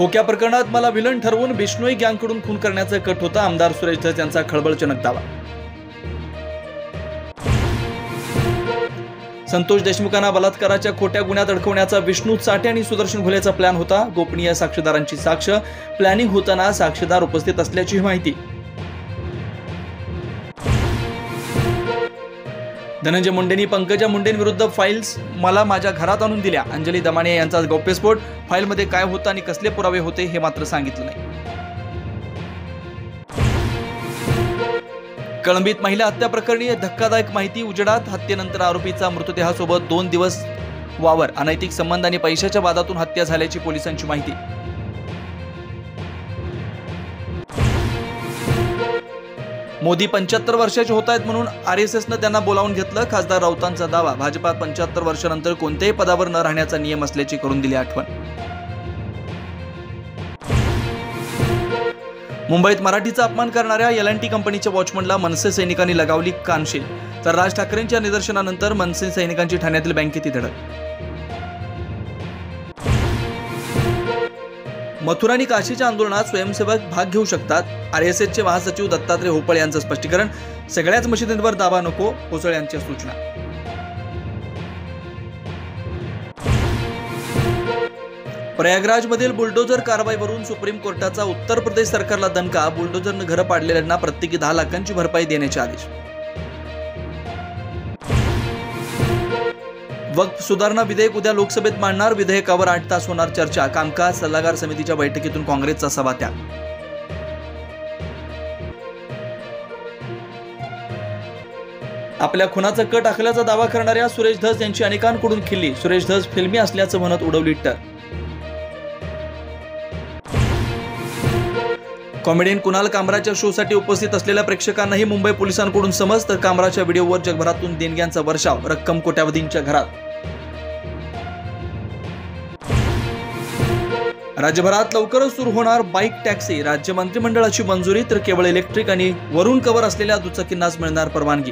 खोक्या प्रकरणात मला विलन ठरवून बिश्नोई गँगकडून खून करण्याचा कट होता, आमदार सुरेश धस यांचा खळबळजनक दावा. संतोष देशमुखांना बलात्काराच्या खोट्या गुन्ह्यात अडकवण्याचा विष्णू चाटे आणि सुदर्शन घोलेचा प्लॅन होता. गोपनीय साक्षीदारांची साक्ष. प्लॅनिंग होताना साक्षीदार उपस्थित असल्याची माहिती. धनंजय मुंडेंनी पंकजा मुंडेंविरुद्ध फाईल्स मला माझ्या घरात आणून दिल्या. अंजली दमानिया यांचा गौप्यस्फोट. फाईलमध्ये काय होतं आणि कसले पुरावे होते हे मात्र सांगितलं नाही. कळंबीत महिला हत्या प्रकरणी धक्कादायक माहिती उजेडात. हत्येनंतर आरोपीचा मृतदेहासोबत 2 दिवस वावर. अनैतिक संबंध आणि पैशाच्या वादातून हत्या झाल्याची पोलिसांची माहिती. मोदी 75 वर्षाचे होत आहेत म्हणून RSSनं त्यांना बोलावून घेतलं. खासदार राऊतांचा दावा. भाजपात 75 वर्षानंतर कोणत्याही पदावर न राहण्याचा नियम असल्याची करून दिली आठवण. मुंबईत मराठीचा अपमान करणाऱ्या L&T कंपनीच्या वॉचमनला मनसे सैनिकांनी लगावली कानशील. तर राज ठाकरेंच्या निदर्शनानंतर मनसे सैनिकांची ठाण्यातील बँकेत धडक. मथुरा आणि काशीच्या आंदोलनात स्वयंसेवक भाग घेऊ शकतात. RSSचे महासचिव दत्तात्रय होपळे यांचं स्पष्टीकरण. सगळ्याच मशिदींवर दावा नको, होसळे यांच्या सूचना. प्रयागराजमधील बुलडोझर कारवाईवरून सुप्रीम कोर्टाचा उत्तर प्रदेश सरकारला दणका. बुलडोझरनं घरं पाडलेल्यांना प्रत्येकी 10 लाखांची भरपाई देण्याचे आदेश. वक्फ सुधारणा विधेयक उद्या लोकसभेत मांडणार. विधेयकावर 8 तास होणार चर्चा. कामकाज सल्लागार समितीच्या बैठकीतून काँग्रेसचा सभात्याग. आपल्या खुनाचा कट आखल्याचा दावा करणाऱ्या सुरेश धस यांची अनेकांकडून खिल्ली. सुरेश धस फिल्मी असल्याचं म्हणत उडवली टर. कॉमेडियन कुणाल कामराच्या शोसाठी उपस्थित असलेल्या प्रेक्षकांनाही मुंबई पोलिसांकडून समज. तर कामराच्या व्हिडिओवर जगभरातून देणग्यांचा वर्षाव. रक्कम कोट्यावधींच्या घरात. राज्यभरात लवकरच सुरू होणार बाईक टॅक्सी. राज्य मंत्रिमंडळाची मंजुरी. तर केवळ इलेक्ट्रिक आणि वरून कव्हर असलेल्या दुचाकींनाच मिळणार परवानगी.